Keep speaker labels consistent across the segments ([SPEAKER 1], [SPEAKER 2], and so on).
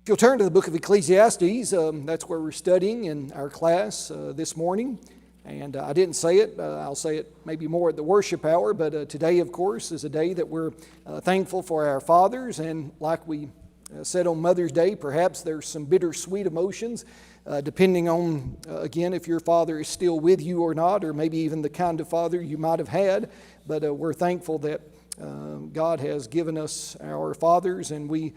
[SPEAKER 1] If you'll turn to the book of Ecclesiastes, that's where we're studying in our class this morning. And I didn't say it, I'll say it maybe more at the worship hour, but today, of course, is a day that we're thankful for our fathers. And like we said on Mother's Day, perhaps there's some bittersweet emotions, depending on, again, if your father is still with you or not, or maybe even the kind of father you might have had. But we're thankful that God has given us our fathers, and we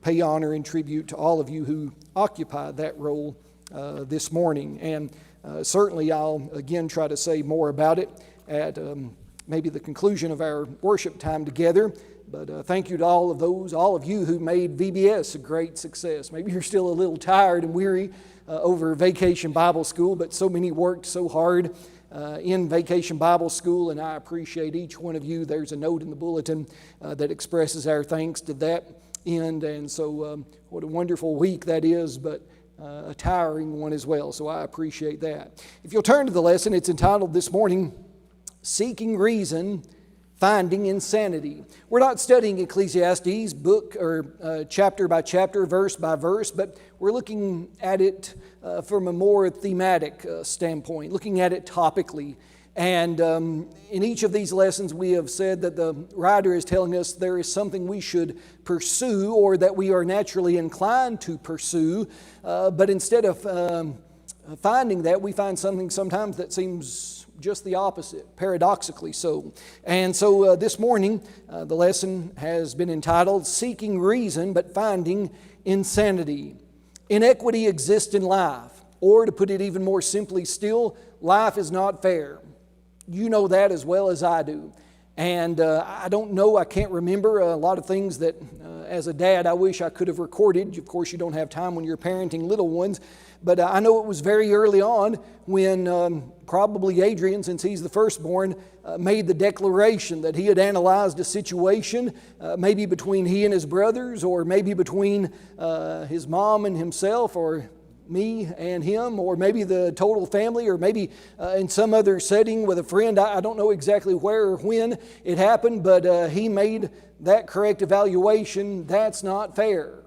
[SPEAKER 1] pay honor and tribute to all of you who occupy that role this morning. And certainly I'll again try to say more about it at maybe the conclusion of our worship time together. But thank you to all of you who made VBS a great success. Maybe you're still a little tired and weary over Vacation Bible School, but so many worked so hard in Vacation Bible School, and I appreciate each one of you. There's a note in the bulletin that expresses our thanks to that end, and so what a wonderful week that is, but a tiring one as well, so I appreciate that. If you'll turn to the lesson, it's entitled this morning, Seeking Reason, Finding Insanity. We're not studying Ecclesiastes book or chapter by chapter, verse by verse, but we're looking at it from a more thematic standpoint, looking at it topically. And in each of these lessons, we have said that the writer is telling us there is something we should pursue or that we are naturally inclined to pursue, but instead of finding that, we find something sometimes that seems just the opposite, paradoxically so. And so this morning, the lesson has been entitled, Seeking Reason but Finding Insanity. Inequity exists in life, or to put it even more simply still, life is not fair. You know that as well as I do. And I can't remember a lot of things that as a dad I wish I could have recorded. Of course, you don't have time when you're parenting little ones. But I know it was very early on when probably Adrian, since he's the firstborn, made the declaration that he had analyzed a situation, maybe between he and his brothers, or maybe between his mom and himself, or me and him, or maybe the total family, or maybe in some other setting with a friend. I don't know exactly where or when it happened, but he made that correct evaluation. That's not fair.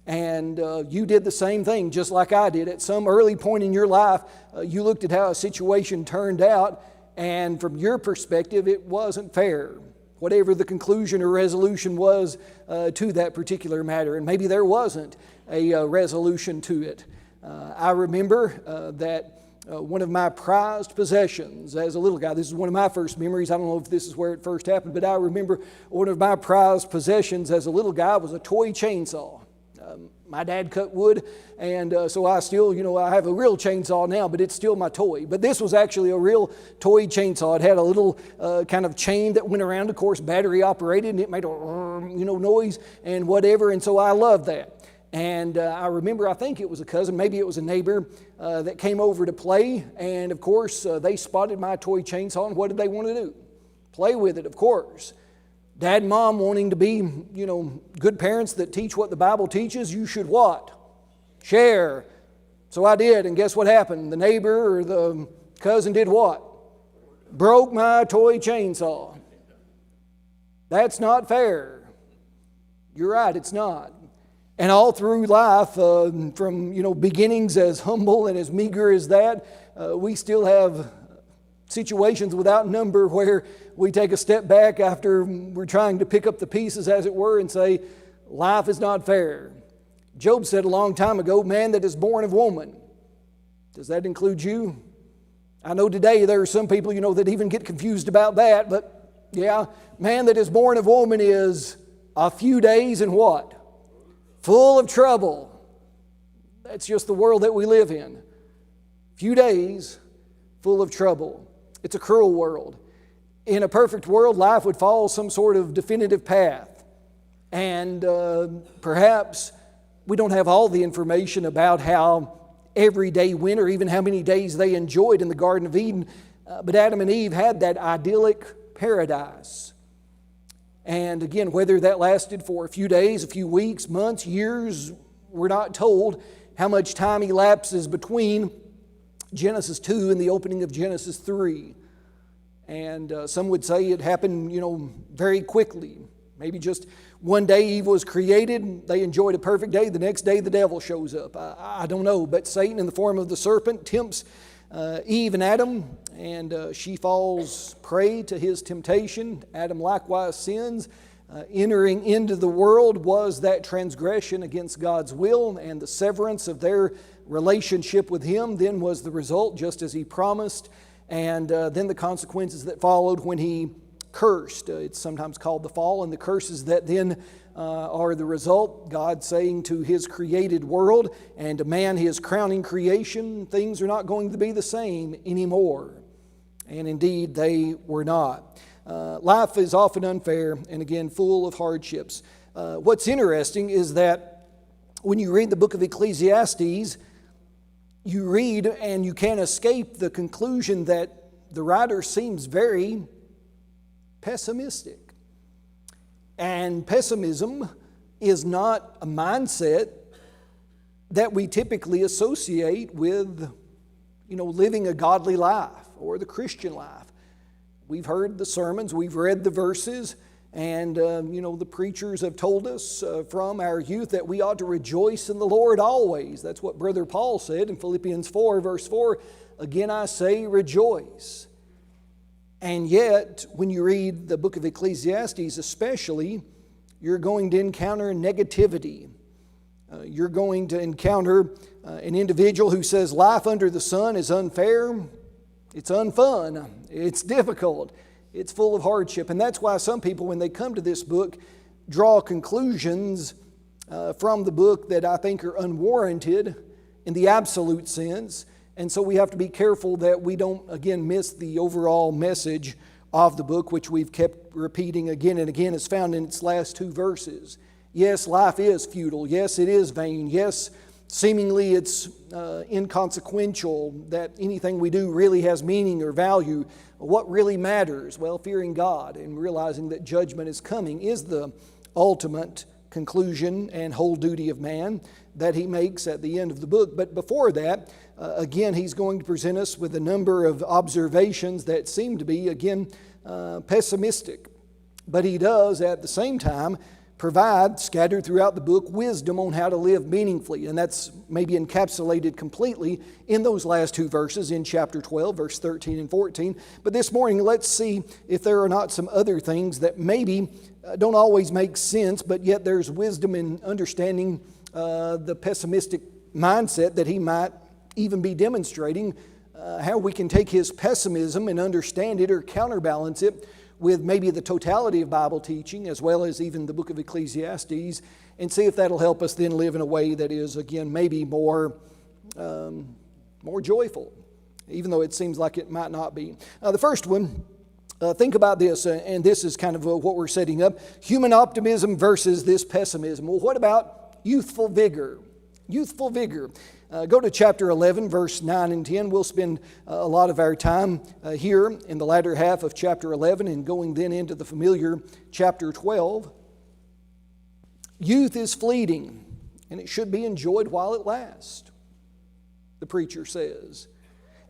[SPEAKER 1] And you did the same thing, just like I did. At some early point in your life, you looked at how a situation turned out, and from your perspective, it wasn't fair, whatever the conclusion or resolution was to that particular matter. And maybe there wasn't a resolution to it. I remember that one of my prized possessions as a little guy, this is one of my first memories, I don't know if this is where it first happened, but I remember one of my prized possessions as a little guy was a toy chainsaw. My dad cut wood, and so I still, I have a real chainsaw now, but it's still my toy. But this was actually a real toy chainsaw. It had a little kind of chain that went around, of course, battery operated, and it made a, noise and whatever, and so I loved that. And I remember, I think it was a cousin, maybe it was a neighbor that came over to play, and of course, they spotted my toy chainsaw, and what did they want to do? Play with it, of course. Dad and Mom wanting to be, good parents that teach what the Bible teaches, you should what? Share. So I did, and guess what happened? The neighbor or the cousin did what? Broke my toy chainsaw. That's not fair. You're right, it's not. And all through life, from, beginnings as humble and as meager as that, we still have situations without number where we take a step back after we're trying to pick up the pieces, as it were, and say, life is not fair. Job said a long time ago, man that is born of woman. Does that include you? I know today there are some people, that even get confused about that, but yeah, man that is born of woman is a few days and what? Full of trouble. That's just the world that we live in. Few days, full of trouble. It's a cruel world. In a perfect world, life would follow some sort of definitive path. And perhaps we don't have all the information about how every day went or even how many days they enjoyed in the Garden of Eden. But Adam and Eve had that idyllic paradise. And again, whether that lasted for a few days, a few weeks, months, years, we're not told how much time elapses between Genesis 2 and the opening of Genesis 3. And some would say it happened, very quickly. Maybe just one day Eve was created, they enjoyed a perfect day, the next day the devil shows up. I don't know, but Satan in the form of the serpent tempts Eve and Adam, and she falls prey to his temptation. Adam likewise sins. Entering into the world was that transgression against God's will, and the severance of their relationship with Him then was the result, just as He promised, and then the consequences that followed when He cursed. It's sometimes called the fall, and the curses that then are the result. God saying to His created world and to man, His crowning creation, things are not going to be the same anymore. And indeed, they were not. Life is often unfair and again full of hardships. What's interesting is that when you read the book of Ecclesiastes, you read and you can't escape the conclusion that the writer seems very pessimistic. And pessimism is not a mindset that we typically associate with, living a godly life or the Christian life. We've heard the sermons, we've read the verses, and the preachers have told us from our youth that we ought to rejoice in the Lord always. That's what Brother Paul said in Philippians 4, verse 4. Again I say rejoice. And yet, when you read the book of Ecclesiastes especially, you're going to encounter negativity. You're going to encounter an individual who says life under the sun is unfair, it's unfun, it's difficult, it's full of hardship. And that's why some people, when they come to this book, draw conclusions from the book that I think are unwarranted in the absolute sense. And so we have to be careful that we don't, again, miss the overall message of the book, which we've kept repeating again and again. It's found in its last two verses. Yes, life is futile. Yes, it is vain. Yes, seemingly it's inconsequential, that anything we do really has meaning or value. What really matters? Well, fearing God and realizing that judgment is coming is the ultimate conclusion and whole duty of man that he makes at the end of the book. But before that, again, he's going to present us with a number of observations that seem to be, again, pessimistic. But he does, at the same time, provide, scattered throughout the book, wisdom on how to live meaningfully. And that's maybe encapsulated completely in those last two verses in chapter 12, verse 13 and 14. But this morning, let's see if there are not some other things that maybe don't always make sense, but yet there's wisdom in understanding the pessimistic mindset that he might even be demonstrating, how we can take his pessimism and understand it or counterbalance it with maybe the totality of Bible teaching, as well as even the book of Ecclesiastes, and see if that'll help us then live in a way that is, again, maybe more joyful, even though it seems like it might not be. The first one, think about this, and this is kind of what we're setting up. Human optimism versus this pessimism. Well, what about youthful vigor? Youthful vigor. Go to chapter 11, verse 9 and 10. We'll spend a lot of our time here in the latter half of chapter 11 and going then into the familiar chapter 12. Youth is fleeting, and it should be enjoyed while it lasts, the preacher says.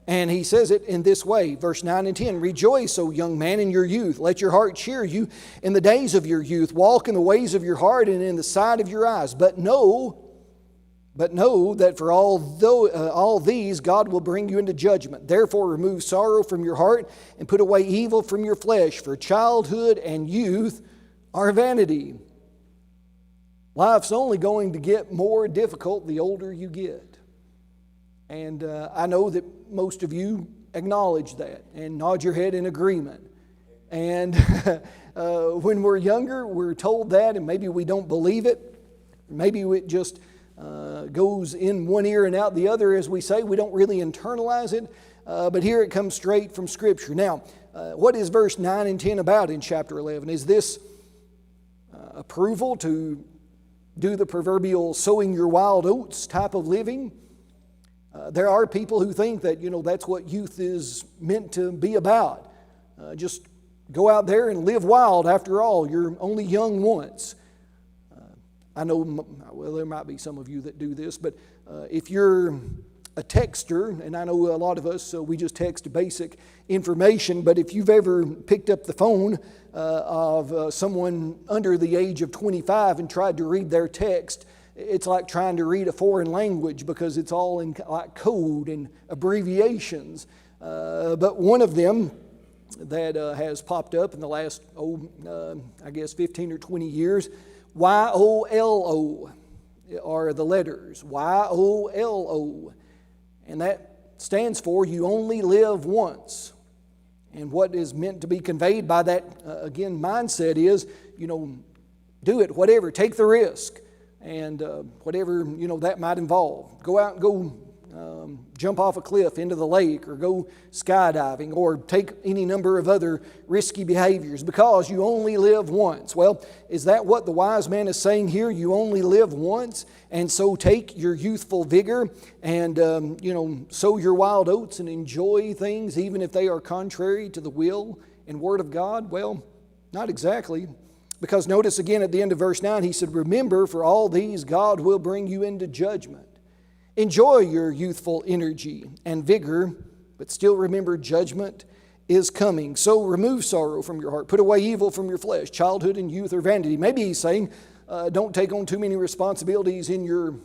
[SPEAKER 1] And he says it in this way, verse 9 and 10. Rejoice, O young man, in your youth. Let your heart cheer you in the days of your youth. Walk in the ways of your heart and in the sight of your eyes. But know that for all these God will bring you into judgment. Therefore remove sorrow from your heart and put away evil from your flesh. For childhood and youth are vanity. Life's only going to get more difficult the older you get. And I know that most of you acknowledge that and nod your head in agreement. And when we're younger, we're told that, and maybe we don't believe it. Maybe it just goes in one ear and out the other, as we say. We don't really internalize it. But here it comes straight from Scripture. Now, what is verse 9 and 10 about in chapter 11? Is this approval to do the proverbial sowing your wild oats type of living? There are people who think that, that's what youth is meant to be about. Just go out there and live wild. After all, you're only young once. I know, well, there might be some of you that do this, but if you're a texter, and I know a lot of us, we just text basic information, but if you've ever picked up the phone of someone under the age of 25 and tried to read their text, it's like trying to read a foreign language because it's all in like code and abbreviations. But one of them that has popped up in the last, I guess 15 or 20 years, YOLO are the letters, YOLO. And that stands for you only live once. And what is meant to be conveyed by that, again, mindset is, do it, whatever, take the risk. And whatever, that might involve. Go out and go jump off a cliff into the lake, or go skydiving, or take any number of other risky behaviors, because you only live once. Well, is that what the wise man is saying here? You only live once, and so take your youthful vigor and sow your wild oats and enjoy things even if they are contrary to the will and word of God? Well, not exactly. Because notice again at the end of verse 9, he said, remember, for all these God will bring you into judgment. Enjoy your youthful energy and vigor, but still remember judgment is coming. So remove sorrow from your heart. Put away evil from your flesh. Childhood and youth are vanity. Maybe he's saying, don't take on too many responsibilities in your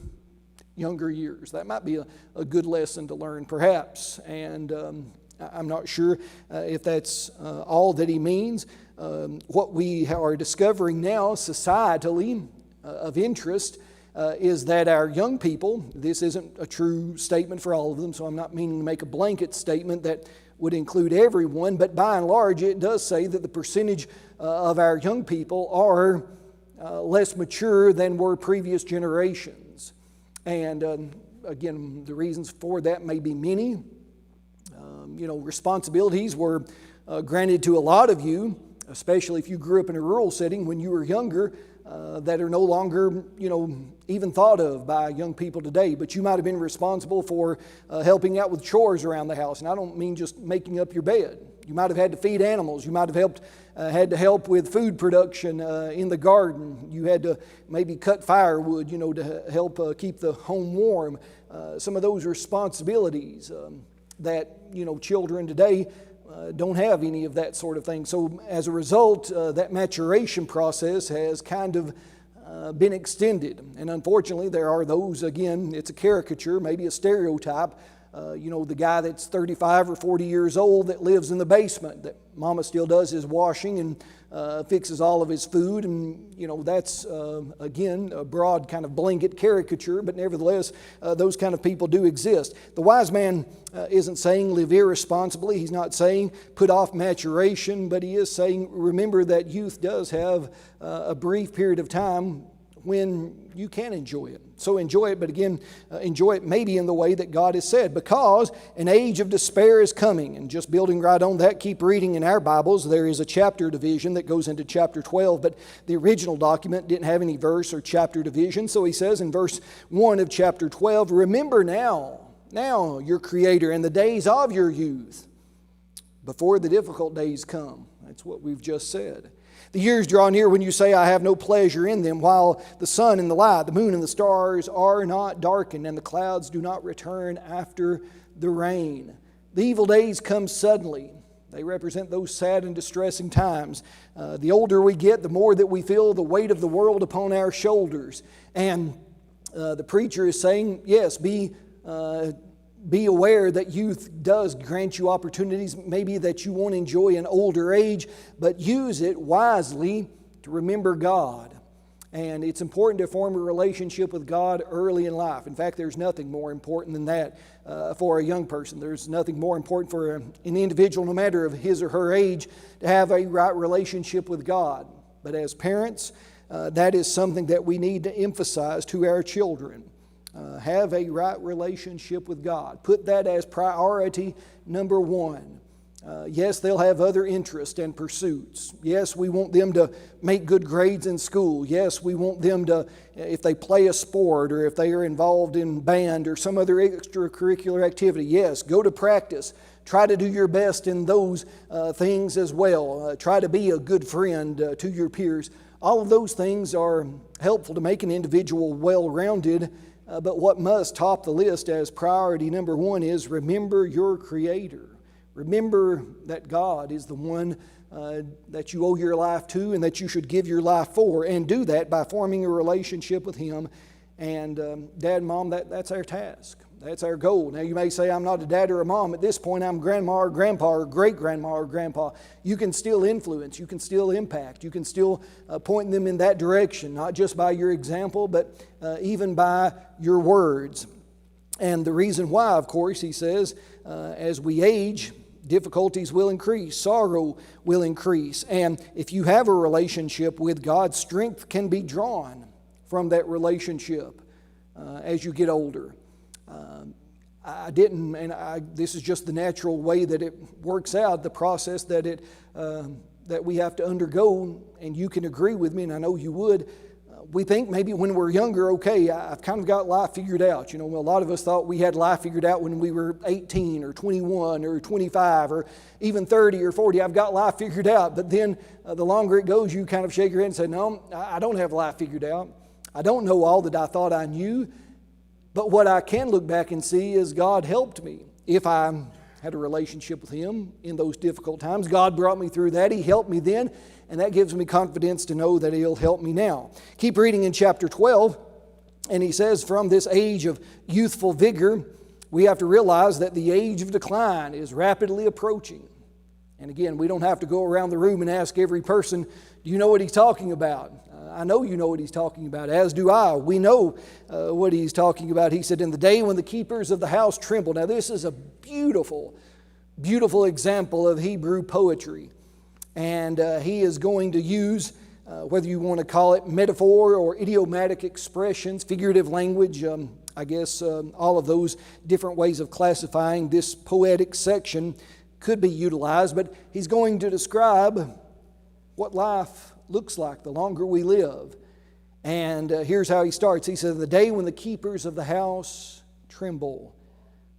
[SPEAKER 1] younger years. That might be a good lesson to learn, perhaps. And I'm not sure if that's all that he means. What we are discovering now societally of interest is that our young people, this isn't a true statement for all of them, so I'm not meaning to make a blanket statement that would include everyone, but by and large it does say that the percentage of our young people are less mature than were previous generations. And again, the reasons for that may be many. Responsibilities were granted to a lot of you, especially if you grew up in a rural setting when you were younger, that are no longer, even thought of by young people today. But you might have been responsible for helping out with chores around the house. And I don't mean just making up your bed. You might have had to feed animals. You might have had to help with food production in the garden. You had to maybe cut firewood, to help keep the home warm. Some of those responsibilities that, children today don't have any of that sort of thing. So as a result, that maturation process has kind of been extended. And unfortunately, there are those, again, it's a caricature, maybe a stereotype, the guy that's 35 or 40 years old that lives in the basement, that mama still does his washing and fixes all of his food. And, that's, again, a broad kind of blanket caricature, but nevertheless, those kind of people do exist. The wise man isn't saying live irresponsibly. He's not saying put off maturation, but he is saying remember that youth does have a brief period of time when you can enjoy it. So enjoy it, but again, enjoy it maybe in the way that God has said, because an age of despair is coming. And just building right on that, keep reading in our Bibles. There is a chapter division that goes into chapter 12, but the original document didn't have any verse or chapter division. So he says in verse 1 of chapter 12, remember now your Creator in the days of your youth, before the difficult days come. That's what we've just said. The years draw near when you say, I have no pleasure in them, while the sun and the light, the moon and the stars are not darkened, and the clouds do not return after the rain. The evil days come suddenly. They represent those sad and distressing times. The older we get, the more that we feel the weight of the world upon our shoulders. And the preacher is saying, yes, be aware that youth does grant you opportunities maybe that you won't enjoy in older age, but use it wisely to remember God. And it's important to form a relationship with God early in life. In fact, there's nothing more important than that for a young person. There's nothing more important for an individual, no matter of his or her age, to have a right relationship with God. But as parents, that is something that we need to emphasize to our children. Have a right relationship with God. Put that as priority number one. Yes, they'll have other interests and pursuits. Yes, we want them to make good grades in school. Yes, we want them to, if they play a sport or if they are involved in band or some other extracurricular activity, yes, go to practice. Try to do your best in those things as well. Try to be a good friend to your peers. All of those things are helpful to make an individual well-rounded But what must top the list as priority number one is remember your Creator. Remember that God is the one that you owe your life to and that you should give your life for, and do that by forming a relationship with Him. And Dad and Mom, that's our task. That's our goal. Now you may say, I'm not a dad or a mom. At this point, I'm grandma or grandpa or great-grandma or grandpa. You can still influence. You can still impact. You can still point them in that direction, not just by your example, but even by your words. And the reason why, of course, he says, as we age, difficulties will increase, sorrow will increase. And if you have a relationship with God, strength can be drawn from that relationship as you get older. This is just the natural way that it works out, the process that we have to undergo, and you can agree with me, and I know you would. We think maybe when we're younger, okay, I've kind of got life figured out. You know, a lot of us thought we had life figured out when we were 18 or 21 or 25 or even 30 or 40. I've got life figured out. But then the longer it goes, you kind of shake your head and say, no, I don't have life figured out. I don't know all that I thought I knew. But what I can look back and see is God helped me. If I had a relationship with Him in those difficult times, God brought me through that. He helped me then, and that gives me confidence to know that He'll help me now. Keep reading in chapter 12, and he says, from this age of youthful vigor, we have to realize that the age of decline is rapidly approaching. And again, we don't have to go around the room and ask every person, do you know what he's talking about? I know you know what he's talking about, as do I. We know what he's talking about. He said, in the day when the keepers of the house tremble. Now this is a beautiful, beautiful example of Hebrew poetry. And he is going to use, whether you want to call it metaphor or idiomatic expressions, figurative language, I guess all of those different ways of classifying this poetic section could be utilized. But he's going to describe what life looks like the longer we live. And here's how he starts. He says, the day when the keepers of the house tremble,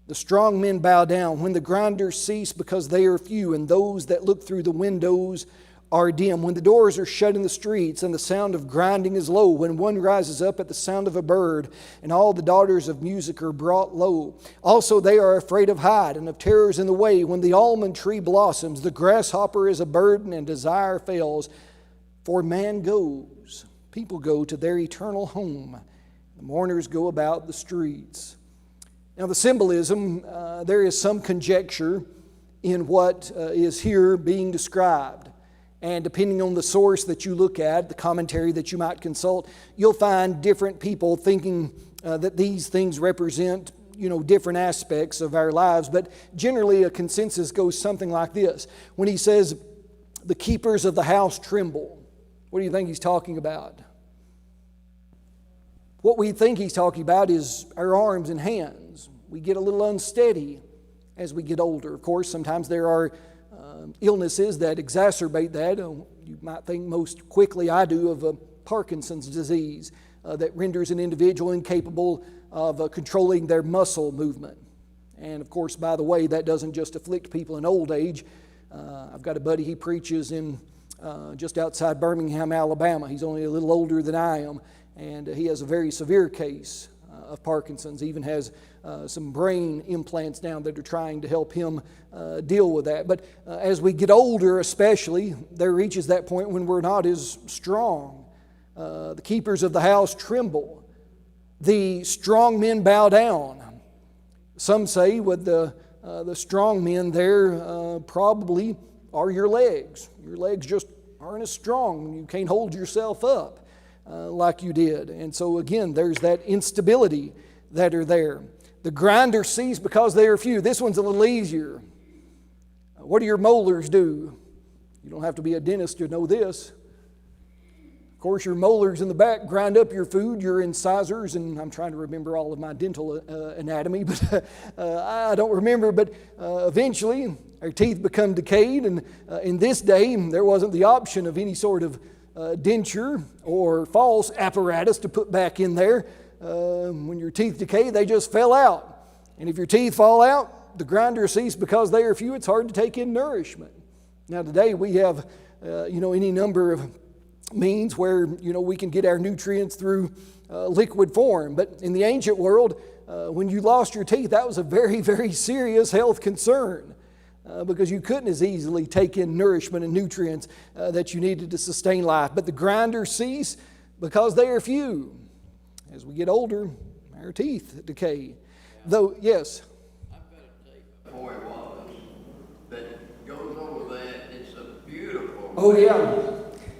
[SPEAKER 1] the strong men bow down, when the grinders cease because they are few, and those that look through the windows are dim, when the doors are shut in the streets and the sound of grinding is low, when one rises up at the sound of a bird and all the daughters of music are brought low. Also they are afraid of height and of terrors in the way, when the almond tree blossoms, the grasshopper is a burden and desire fails. For man goes, people go to their eternal home. The mourners go about the streets. Now the symbolism, there is some conjecture in what is here being described. And depending on the source that you look at, the commentary that you might consult, you'll find different people thinking that these things represent, different aspects of our lives. But generally a consensus goes something like this. When he says, the keepers of the house tremble, what do you think he's talking about? What we think he's talking about is our arms and hands. We get a little unsteady as we get older. Of course, sometimes there are illnesses that exacerbate that. You might think most quickly, I do, of Parkinson's disease that renders an individual incapable of controlling their muscle movement. And of course, by the way, that doesn't just afflict people in old age. I've got a buddy, he preaches in just outside Birmingham, Alabama. He's only a little older than I am, and he has a very severe case of Parkinson's. He even has some brain implants now that are trying to help him deal with that. But as we get older especially, there reaches that point when we're not as strong. The keepers of the house tremble. The strong men bow down. Some say with the strong men there probably are your legs. Your legs just aren't as strong. You can't hold yourself up like you did. And so again, there's that instability that are there. The grinders cease because they are few. This one's a little easier. What do your molars do? You don't have to be a dentist to know this. Of course, your molars in the back grind up your food, your incisors, and I'm trying to remember all of my dental anatomy, but I don't remember. But eventually, our teeth become decayed, and in this day, there wasn't the option of any sort of denture or false apparatus to put back in there. When your teeth decay, they just fell out. And if your teeth fall out, the grinders cease because they are few. It's hard to take in nourishment. Now today we have, any number of means where, we can get our nutrients through liquid form. But in the ancient world, when you lost your teeth, that was a very, very serious health concern because you couldn't as easily take in nourishment and nutrients that you needed to sustain life. But the grinders cease because they are few. As we get older, our teeth decay. Though, yes?
[SPEAKER 2] I've got a tape before it was that goes over that. It's a beautiful.
[SPEAKER 1] Oh, yeah.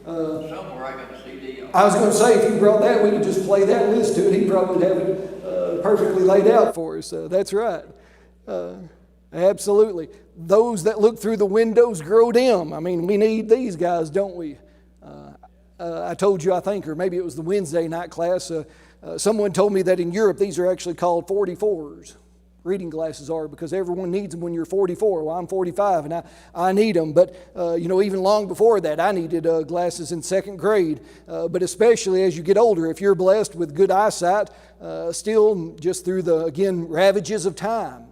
[SPEAKER 2] Somewhere I got a CD on.
[SPEAKER 1] I was going to say, if you brought that, we could just play that and listen to it. He'd probably have it perfectly laid out for us. That's right. Absolutely. Those that look through the windows grow dim. I mean, we need these guys, don't we? I told you, I think, or maybe it was the Wednesday night class, someone told me that in Europe, these are actually called 44s. Reading glasses are, because everyone needs them when you're 44. Well, I'm 45 and I need them. But, even long before that, I needed glasses in second grade. But especially as you get older, if you're blessed with good eyesight, still just through the, again, ravages of time,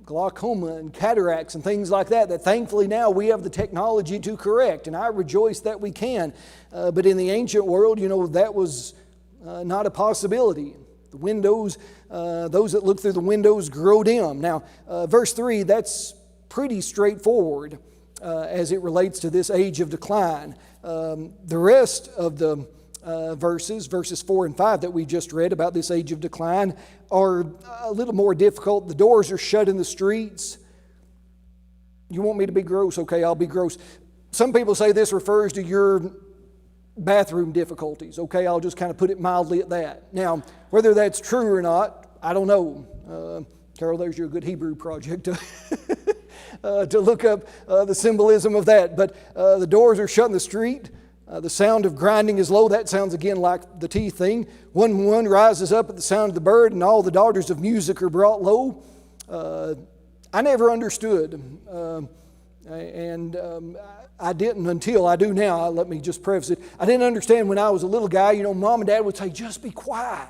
[SPEAKER 1] glaucoma and cataracts and things like that thankfully now we have the technology to correct. And I rejoice that we can. But in the ancient world, that was not a possibility. The windows, those that look through the windows grow dim. Now, verse 3, that's pretty straightforward as it relates to this age of decline. The rest of the verses 4 and 5 that we just read about this age of decline are a little more difficult. The doors are shut in the streets. You want me to be gross? Okay, I'll be gross. Some people say this refers to your bathroom difficulties. Okay, I'll just kind of put it mildly at that. Now, whether that's true or not, I don't know. Carol, there's your good Hebrew project to look up the symbolism of that. But the doors are shut in the street. The sound of grinding is low. That sounds again like the teeth thing. One rises up at the sound of the bird, and all the daughters of music are brought low. I never understood. I didn't until I do now. Let me just preface it. I didn't understand when I was a little guy, Mom and Dad would say, just be quiet.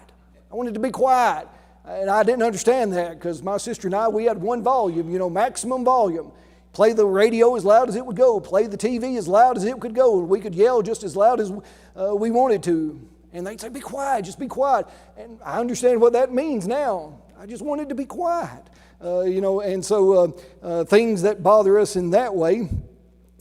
[SPEAKER 1] I wanted to be quiet. And I didn't understand that because my sister and I, we had one volume, maximum volume. Play the radio as loud as it would go. Play the TV as loud as it could go. We could yell just as loud as we wanted to. And they'd say, be quiet, just be quiet. And I understand what that means now. I just wanted to be quiet. And so things that bother us in that way,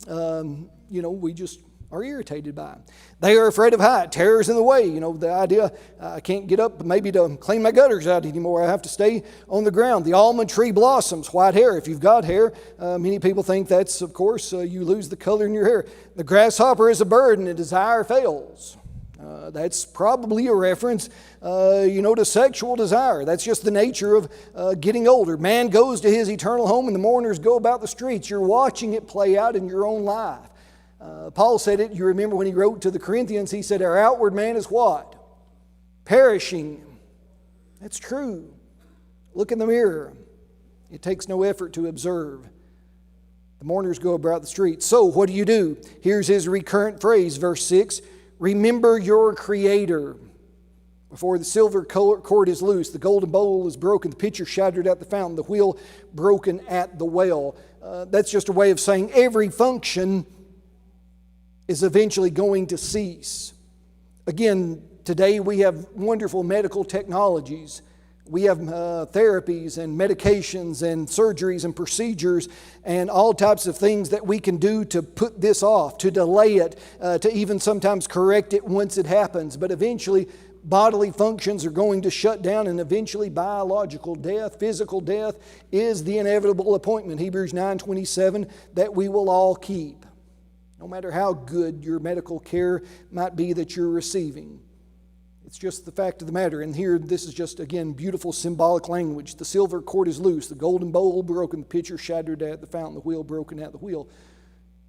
[SPEAKER 1] we just are irritated by. They are afraid of height. Terror's in the way. The idea, I can't get up maybe to clean my gutters out anymore. I have to stay on the ground. The almond tree blossoms. White hair. If you've got hair, many people think that's, of course, you lose the color in your hair. The grasshopper is a bird and a desire fails. That's probably a reference, to sexual desire. That's just the nature of getting older. Man goes to his eternal home and the mourners go about the streets. You're watching it play out in your own life. Paul said it, you remember when he wrote to the Corinthians, he said, our outward man is what? Perishing. That's true. Look in the mirror. It takes no effort to observe. The mourners go about the streets. So what do? Here's his recurrent phrase, verse 6. Remember your Creator. Before the silver cord is loose, the golden bowl is broken, the pitcher shattered at the fountain, the wheel broken at the well. That's just a way of saying every function is eventually going to cease. Again, today we have wonderful medical technologies. We have therapies and medications and surgeries and procedures and all types of things that we can do to put this off, to delay it, to even sometimes correct it once it happens. But eventually, bodily functions are going to shut down, and eventually biological death, physical death, is the inevitable appointment. Hebrews 9:27, that we will all keep. No matter how good your medical care might be that you're receiving. It's just the fact of the matter. And here, this is just, again, beautiful symbolic language. The silver cord is loose, the golden bowl broken, the pitcher shattered at the fountain, the wheel broken at the wheel.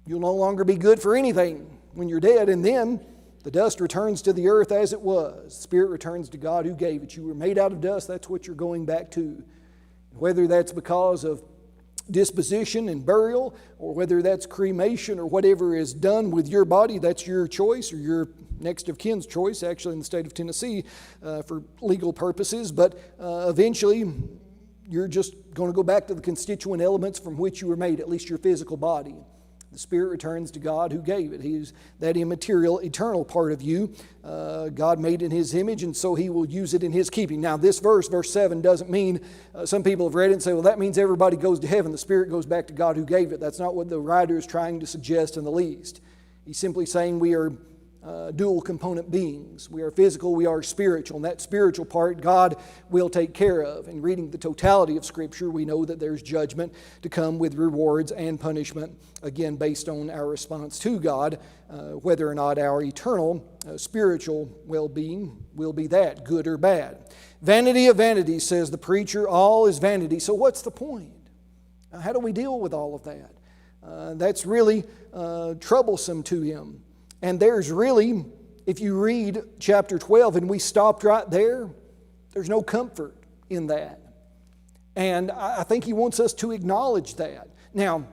[SPEAKER 1] You'll no longer be good for anything when you're dead, and then the dust returns to the earth as it was. Spirit returns to God who gave it. You were made out of dust, that's what you're going back to. Whether that's because of disposition and burial, or whether that's cremation or whatever is done with your body, that's your choice or your next of kin's choice, actually in the state of Tennessee for legal purposes. But eventually you're just going to go back to the constituent elements from which you were made, at least your physical body. The spirit returns to God who gave it. He's that immaterial, eternal part of you. God made in His image, and so He will use it in His keeping. Now, this verse 7, doesn't mean, some people have read it and say, well, that means everybody goes to heaven. The spirit goes back to God who gave it. That's not what the writer is trying to suggest in the least. He's simply saying we are dual component beings. We are physical, we are spiritual, and that spiritual part God will take care of. In reading the totality of Scripture, we know that there's judgment to come with rewards and punishment, again based on our response to God, whether or not our eternal spiritual well-being will be that, good or bad. Vanity of vanities, says the preacher, all is vanity. So what's the point? How do we deal with all of that? That's really troublesome to him. And there's really, if you read chapter 12 and we stopped right there, there's no comfort in that. And I think he wants us to acknowledge that. Now,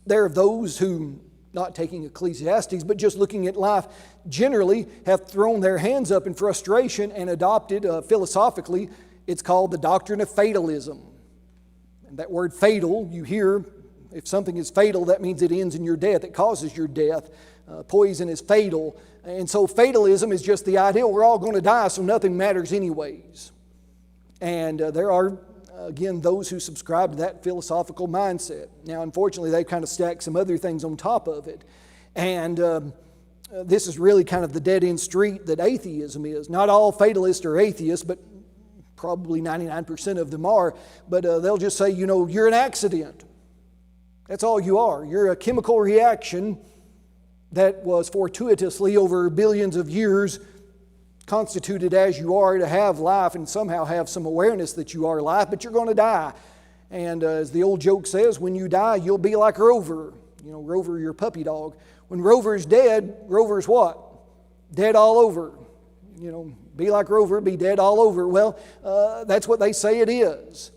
[SPEAKER 1] there are those who, not taking Ecclesiastes, but just looking at life generally, have thrown their hands up in frustration and adopted, philosophically, it's called the doctrine of fatalism. And that word fatal, you hear, if something is fatal, that means it ends in your death, it causes your death. Poison is fatal. And so fatalism is just the idea we're all going to die, so nothing matters anyways. And there are, again, those who subscribe to that philosophical mindset. Now, unfortunately, they've kind of stacked some other things on top of it. And this is really kind of the dead-end street that atheism is. Not all fatalists are atheists, but probably 99% of them are. But they'll just say, you know, you're an accident. That's all you are. You're a chemical reaction that was fortuitously over billions of years constituted as you are to have life and somehow have some awareness that you are life, but you're going to die. And as the old joke says, when you die, you'll be like Rover. You know, Rover, your puppy dog. When Rover's dead, Rover's what? Dead all over. You know, be like Rover, be dead all over. Well, that's what they say it is.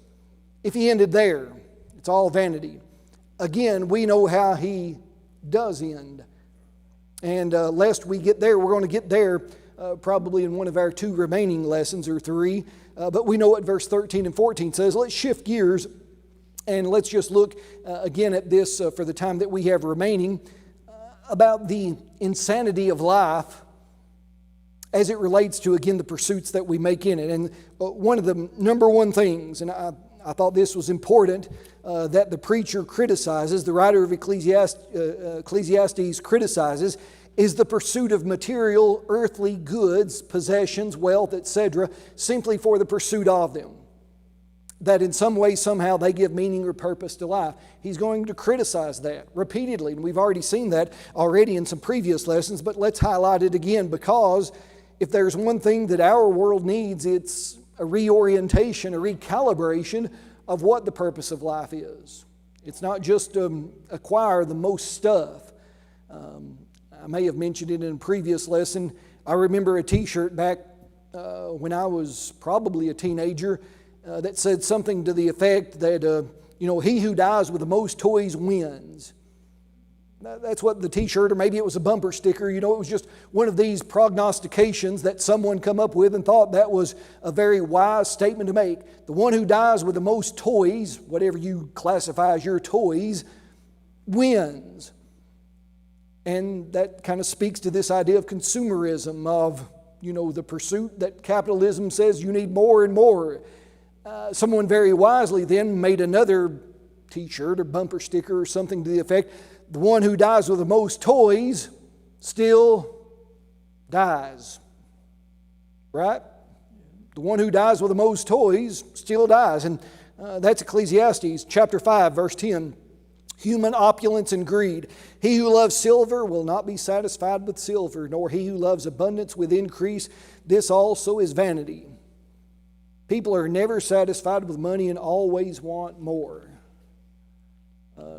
[SPEAKER 1] If he ended there, it's all vanity. Again, we know how he does end. And lest we get there, we're going to get there probably in one of our 2 remaining lessons or 3. But we know what verse 13 and 14 says. Let's shift gears and let's just look again at this for the time that we have remaining about the insanity of life as it relates to, again, the pursuits that we make in it. And one of the number one things, and I thought this was important, that the preacher criticizes, the writer of Ecclesiastes criticizes, is the pursuit of material, earthly goods, possessions, wealth, etc., simply for the pursuit of them. That in some way, somehow, they give meaning or purpose to life. He's going to criticize that repeatedly, and we've already seen that already in some previous lessons, but let's highlight it again, because if there's one thing that our world needs, it's a reorientation, a recalibration of what the purpose of life is. It's not just acquire the most stuff. I may have mentioned it in a previous lesson. I remember a t-shirt back when I was probably a teenager that said something to the effect that, he who dies with the most toys wins. That's what the t-shirt, or maybe it was a bumper sticker, it was just one of these prognostications that someone come up with and thought that was a very wise statement to make. The one who dies with the most toys, whatever you classify as your toys, wins. And that kind of speaks to this idea of consumerism, of, the pursuit that capitalism says you need more and more. Someone very wisely then made another t-shirt or bumper sticker or something to the effect, the one who dies with the most toys still dies. Right? The one who dies with the most toys still dies. And that's Ecclesiastes chapter 5, verse 10. Human opulence and greed. He who loves silver will not be satisfied with silver, nor he who loves abundance with increase. This also is vanity. People are never satisfied with money and always want more.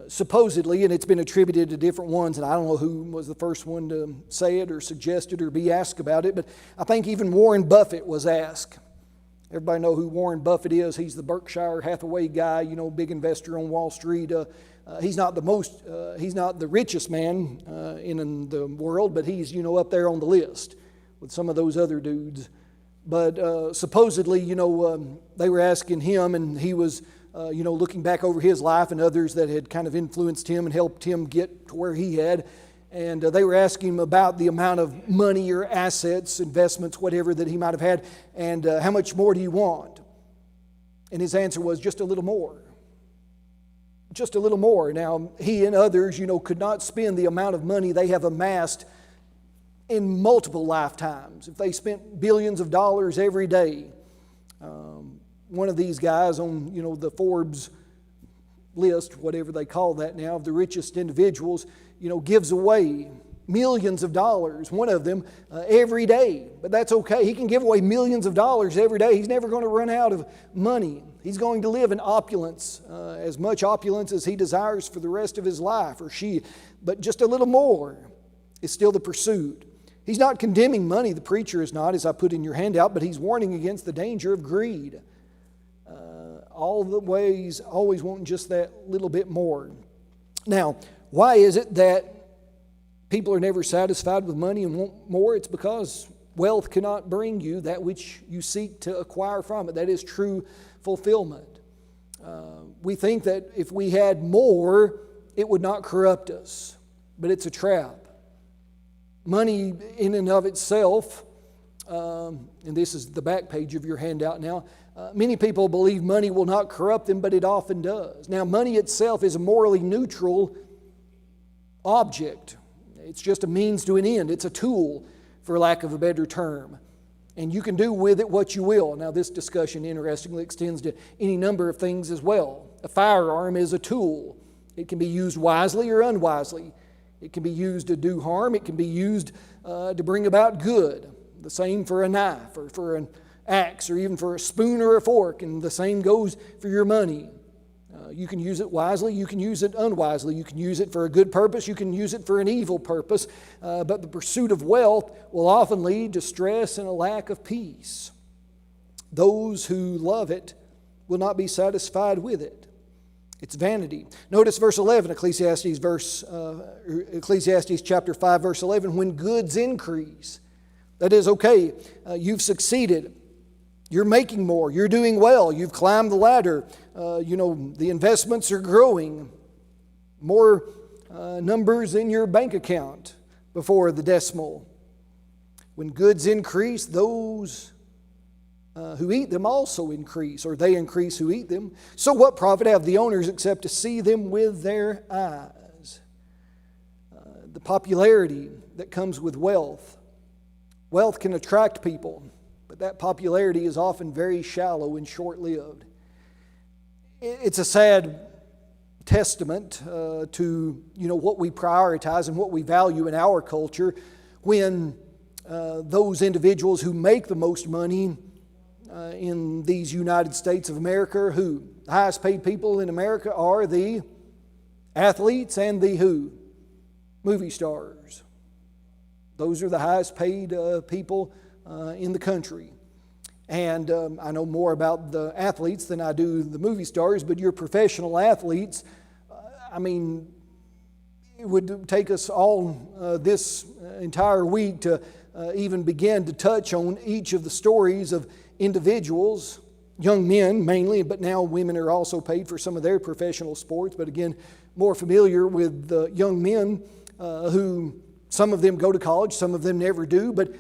[SPEAKER 1] Supposedly, and it's been attributed to different ones, and I don't know who was the first one to say it or suggest it or be asked about it, but I think even Warren Buffett was asked. Everybody know who Warren Buffett is. He's the Berkshire Hathaway guy, big investor on Wall Street. He's not the richest man in the world, but he's, up there on the list with some of those other dudes. But supposedly, they were asking him, and he was looking back over his life and others that had kind of influenced him and helped him get to where he had. And they were asking him about the amount of money or assets, investments, whatever that he might have had, and how much more do you want? And his answer was, just a little more. Just a little more. Now, he and others, could not spend the amount of money they have amassed in multiple lifetimes. If they spent billions of dollars every day, one of these guys on, the Forbes list, whatever they call that now, of the richest individuals, gives away millions of dollars, one of them, every day. But that's okay. He can give away millions of dollars every day. He's never going to run out of money. He's going to live in opulence, as much opulence as he desires for the rest of his life, or she. But just a little more is still the pursuit. He's not condemning money, the preacher is not, as I put in your handout, but he's warning against the danger of greed. All the ways, always wanting just that little bit more. Now, why is it that people are never satisfied with money and want more? It's because wealth cannot bring you that which you seek to acquire from it. That is true fulfillment. We think that if we had more, it would not corrupt us, but it's a trap. Money in and of itself, and this is the back page of your handout now, many people believe money will not corrupt them, but it often does. Now, money itself is a morally neutral object. It's just a means to an end. It's a tool, for lack of a better term. And you can do with it what you will. Now, this discussion, interestingly, extends to any number of things as well. A firearm is a tool. It can be used wisely or unwisely. It can be used to do harm. It can be used to bring about good. The same for a knife or for an axe or even for a spoon or a fork. And the same goes for your money. You can use it wisely. You can use it unwisely. You can use it for a good purpose. You can use it for an evil purpose. But the pursuit of wealth will often lead to stress and a lack of peace. Those who love it will not be satisfied with it. It's vanity. Notice verse 11, Ecclesiastes chapter 5, verse 11. When goods increase, that is, okay, you've succeeded. You're making more. You're doing well. You've climbed the ladder. The investments are growing. More numbers in your bank account before the decimal. When goods increase, those who eat them also increase, or they increase who eat them. So what profit have the owners except to see them with their eyes? The popularity that comes with wealth. Wealth can attract people, but that popularity is often very shallow and short-lived. It's a sad testament to what we prioritize and what we value in our culture when those individuals who make the most money in these United States of America, who the highest paid people in America are the athletes and the who? Movie stars. Those are the highest paid people in the country. And I know more about the athletes than I do the movie stars, but your professional athletes, it would take us all this entire week to even begin to touch on each of the stories of individuals, young men mainly, but now women are also paid for some of their professional sports, but again, more familiar with the young men who some of them go to college, some of them never do, but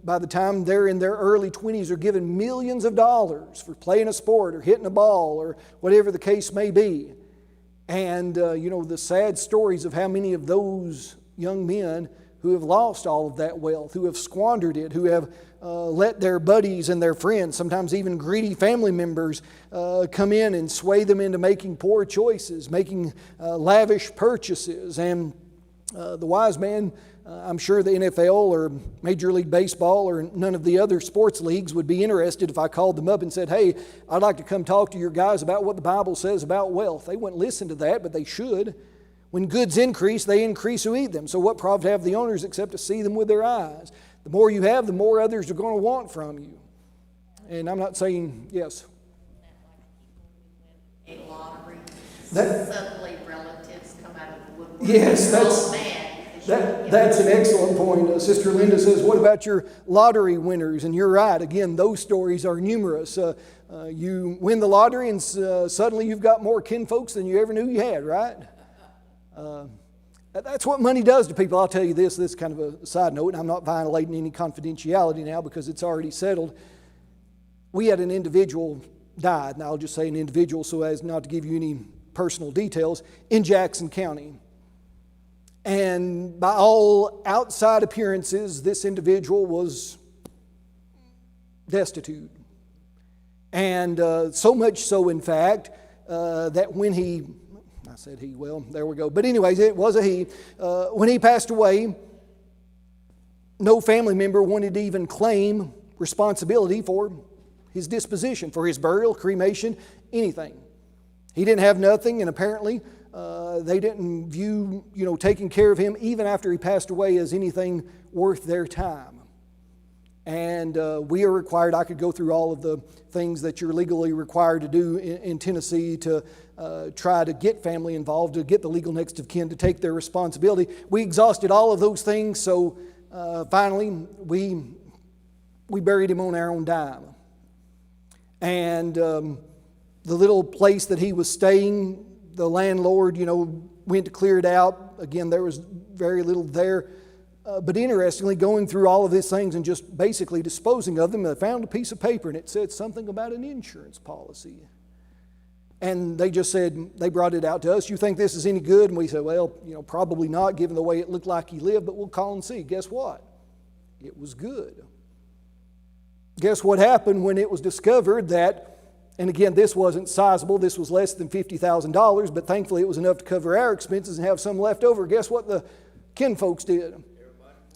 [SPEAKER 1] by the time they're in their early 20s are given millions of dollars for playing a sport or hitting a ball or whatever the case may be. And the sad stories of how many of those young men who have lost all of that wealth, who have squandered it, who have let their buddies and their friends, sometimes even greedy family members, come in and sway them into making poor choices, making lavish purchases. And the wise man, I'm sure the NFL or Major League Baseball or none of the other sports leagues would be interested if I called them up and said, hey, I'd like to come talk to your guys about what the Bible says about wealth. They wouldn't listen to that, but they should. When goods increase, they increase who eat them. So what profit have the owners except to see them with their eyes? The more you have, the more others are going to want from you. And I'm not saying, yes.
[SPEAKER 3] A lottery.
[SPEAKER 1] That-
[SPEAKER 3] Suddenly relatives come out of the woodwork.
[SPEAKER 1] Yes,
[SPEAKER 3] Oh, man.
[SPEAKER 1] That's an excellent point. Sister Linda says, what about your lottery winners? And you're right. Again, those stories are numerous. You win the lottery and suddenly you've got more kinfolks than you ever knew you had, right? That's what money does to people. I'll tell you this is kind of a side note, and I'm not violating any confidentiality now because it's already settled. We had an individual died, and I'll just say an individual so as not to give you any personal details, in Jackson County. And by all outside appearances, this individual was destitute. And so much so, in fact, that when I said he, well, there we go. But anyways, it was a he. When he passed away, no family member wanted to even claim responsibility for his disposition, for his burial, cremation, anything. He didn't have nothing, and apparently they didn't view, taking care of him even after he passed away as anything worth their time. And we are required, I could go through all of the things that you're legally required to do in Tennessee to try to get family involved, to get the legal next of kin to take their responsibility. We exhausted all of those things, so finally we buried him on our own dime. And the little place that he was staying, the landlord, went to clear it out. Again, there was very little there. But interestingly, going through all of these things and just basically disposing of them, I found a piece of paper and it said something about an insurance policy. And they just said, they brought it out to us, "You think this is any good?" And we said, "Well, probably not given the way it looked like he lived, but we'll call and see." Guess what? It was good. Guess what happened when it was discovered that, and again, this wasn't sizable, this was less than $50,000, but thankfully it was enough to cover our expenses and have some left over. Guess what the kinfolks did?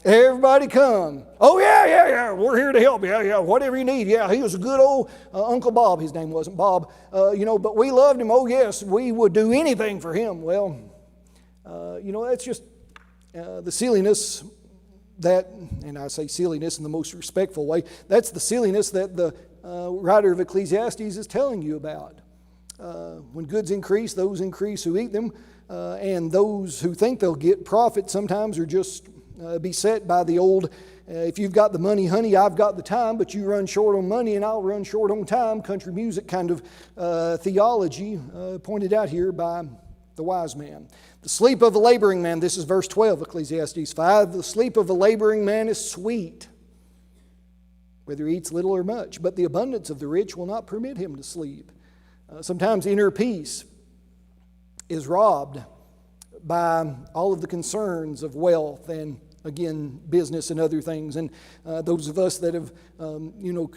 [SPEAKER 1] Everybody come. "Oh, yeah, we're here to help. Yeah, whatever you need. Yeah, he was a good old Uncle Bob." His name wasn't Bob, but we loved him. "Oh, yes, we would do anything for him." Well, that's just the silliness that, and I say silliness in the most respectful way, that's the silliness that the writer of Ecclesiastes is telling you about. When goods increase, those increase who eat them, and those who think they'll get profit sometimes are just beset by the old, if you've got the money, honey, I've got the time, but you run short on money and I'll run short on time, country music kind of theology pointed out here by the wise man. The sleep of a laboring man, this is verse 12, Ecclesiastes 5, "The sleep of a laboring man is sweet, whether he eats little or much, but the abundance of the rich will not permit him to sleep." Sometimes inner peace is robbed by all of the concerns of wealth and, again, business and other things. And those of us that have,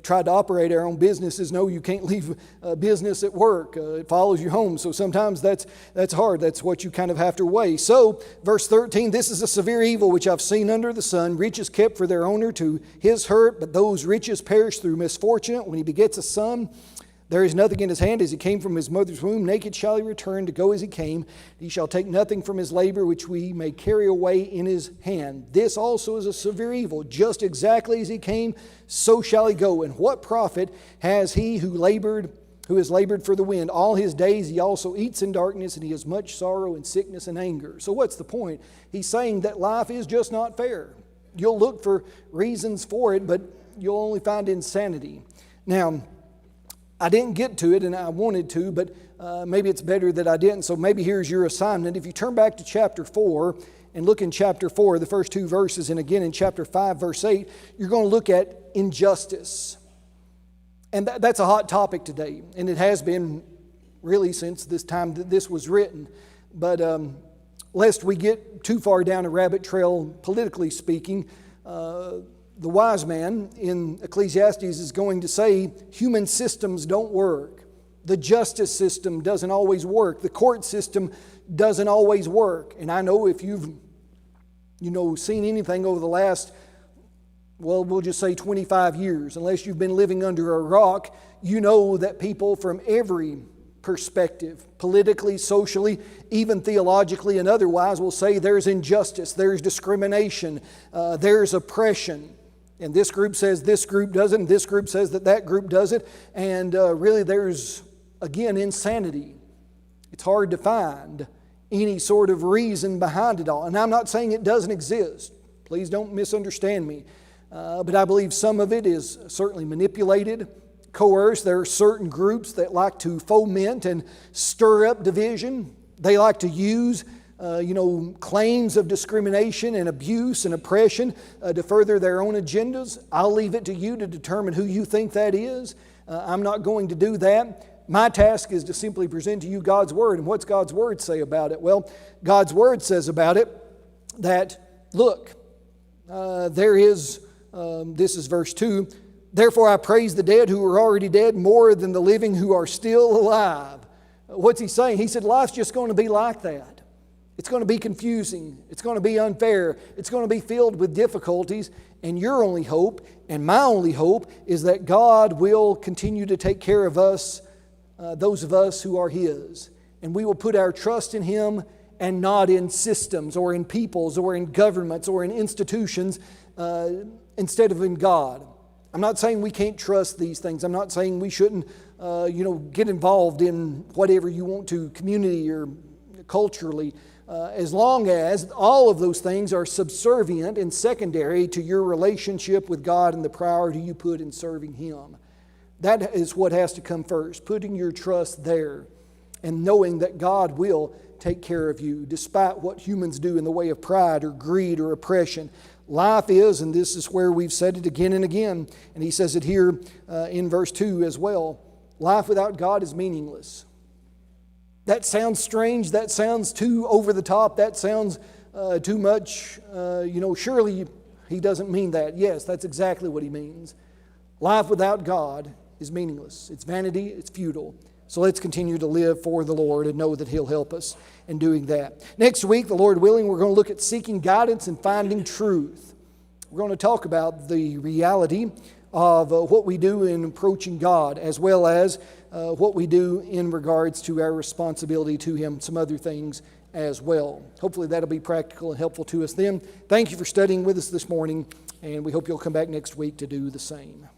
[SPEAKER 1] tried to operate our own businesses know you can't leave business at work. It follows you home. So sometimes that's hard. That's what you kind of have to weigh. So, verse 13, "This is a severe evil which I've seen under the sun. Riches kept for their owner to his hurt, but those riches perish through misfortune. When he begets a son, there is nothing in his hand as he came from his mother's womb. Naked shall he return to go as he came. He shall take nothing from his labor which we may carry away in his hand. This also is a severe evil. Just exactly as he came, so shall he go. And what profit has he who has labored for the wind? All his days he also eats in darkness, and he has much sorrow and sickness and anger." So what's the point? He's saying that life is just not fair. You'll look for reasons for it, but you'll only find insanity. Now, I didn't get to it, and I wanted to, but maybe it's better that I didn't. So maybe here's your assignment. If you turn back to chapter 4 and look in chapter 4, the first two verses, and again in chapter 5, verse 8, you're going to look at injustice. And that's a hot topic today, and it has been really since this time that this was written. But lest we get too far down a rabbit trail, politically speaking, the wise man in Ecclesiastes is going to say human systems don't work. The justice system doesn't always work. The court system doesn't always work. And I know if you've seen anything over the last, well, we'll just say 25 years, unless you've been living under a rock, you know that people from every perspective, politically, socially, even theologically and otherwise, will say there's injustice, there's discrimination, there's oppression. And this group says this group does it, and this group says that group does it. And really there's, again, insanity. It's hard to find any sort of reason behind it all. And I'm not saying it doesn't exist. Please don't misunderstand me. But I believe some of it is certainly manipulated. coerce. There are certain groups that like to foment and stir up division. They like to use claims of discrimination and abuse and oppression to further their own agendas. I'll leave it to you to determine who you think that is. I'm not going to do that. My task is to simply present to you God's Word. And what's God's Word say about it? Well, God's Word says about it that, look, this is verse 2, therefore I praise the dead who are already dead more than the living who are still alive. What's he saying? He said life's just going to be like that. It's going to be confusing. It's going to be unfair. It's going to be filled with difficulties. And your only hope and my only hope is that God will continue to take care of us, those of us who are His. And we will put our trust in Him and not in systems or in peoples or in governments or in institutions instead of in God. I'm not saying we can't trust these things. I'm not saying we shouldn't get involved in whatever you want to, community or culturally, as long as all of those things are subservient and secondary to your relationship with God and the priority you put in serving Him. That is what has to come first, putting your trust there and knowing that God will take care of you despite what humans do in the way of pride or greed or oppression. Life is, and this is where we've said it again and again, and he says it here in verse 2 as well, life without God is meaningless. That sounds strange, that sounds too over the top, that sounds too much, surely he doesn't mean that. Yes, that's exactly what he means. Life without God is meaningless. It's vanity, it's futile. So let's continue to live for the Lord and know that He'll help us in doing that. Next week, the Lord willing, we're going to look at seeking guidance and finding truth. We're going to talk about the reality of what we do in approaching God, as well as what we do in regards to our responsibility to Him, some other things as well. Hopefully that'll be practical and helpful to us then. Thank you for studying with us this morning, and we hope you'll come back next week to do the same.